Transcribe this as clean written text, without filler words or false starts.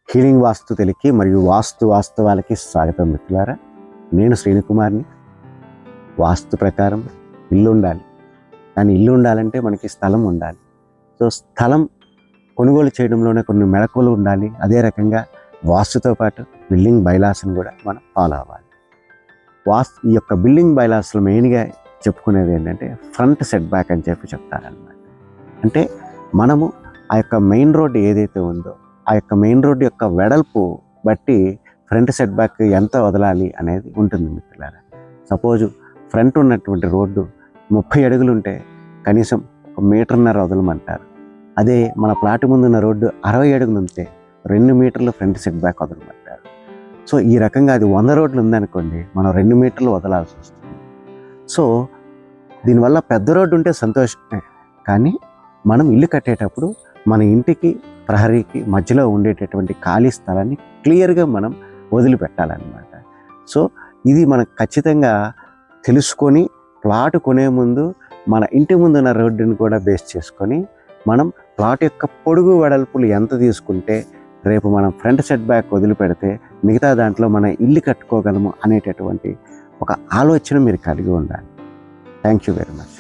Healing వాస్తు తెలికి మరియు వాస్తవాలకి స్వాగతం మిత్రులారా. నేను శ్రీనుకుమార్ని. వాస్తు ప్రకారం ఇల్లు ఉండాలి, కానీ ఇల్లు ఉండాలంటే మనకి స్థలం ఉండాలి. సో స్థలం కొనుగోలు చేయడంలోనే కొన్ని మెళకువలు ఉండాలి. అదే రకంగా వాస్తుతో పాటు బిల్డింగ్ బైలాస్ని కూడా మనం ఫాలో అవ్వాలి. ఈ యొక్క బిల్డింగ్ బైలాస్లో మెయిన్గా చెప్పుకునేది ఏంటంటే ఫ్రంట్ సెట్ బ్యాక్ అని చెప్తారనమాట. అంటే మనము ఆ యొక్క మెయిన్ రోడ్డు ఏదైతే ఉందో ఆ యొక్క మెయిన్ రోడ్డు యొక్క వెడల్పు బట్టి ఫ్రంట్ సెట్ బ్యాక్ ఎంత వదలాలి అనేది ఉంటుంది మిత్రులారా. సపోజు ఫ్రంట్ ఉన్నటువంటి రోడ్డు 30 అడుగులు ఉంటే కనీసం 1.5 మీటర్ వదలమంటారు. అదే మన ప్లాట్ ముందున్న రోడ్డు 60 అడుగులు ఉంటే 2 మీటర్లు ఫ్రంట్ సెట్ బ్యాక్ వదలమంటారు. సో ఈ రకంగా అది 100 రోడ్లు ఉందనుకోండి, మనం 2 మీటర్లు వదలాల్సి వస్తుంది. సో దీనివల్ల పెద్ద రోడ్డు ఉంటే సంతోషమే, కానీ మనం ఇల్లు కట్టేటప్పుడు మన ఇంటికి ప్రహరీకి మధ్యలో ఉండేటటువంటి ఖాళీ స్థలాన్ని క్లియర్గా మనం వదిలిపెట్టాలన్నమాట. సో ఇది మనకు ఖచ్చితంగా తెలుసుకొని ప్లాట్ కొనే ముందు మన ఇంటి ముందున్న రోడ్డుని కూడా బేస్ చేసుకొని మనం ప్లాట్ యొక్క పొడుగు వెడల్పులు ఎంత తీసుకుంటే రేపు మనం ఫ్రంట్ సెట్ బ్యాక్ వదిలిపెడితే మిగతా దాంట్లో మనం ఇల్లు కట్టుకోగలము అనేటటువంటి ఒక ఆలోచన మీరు కలిగి ఉండాలి. Thank you very much.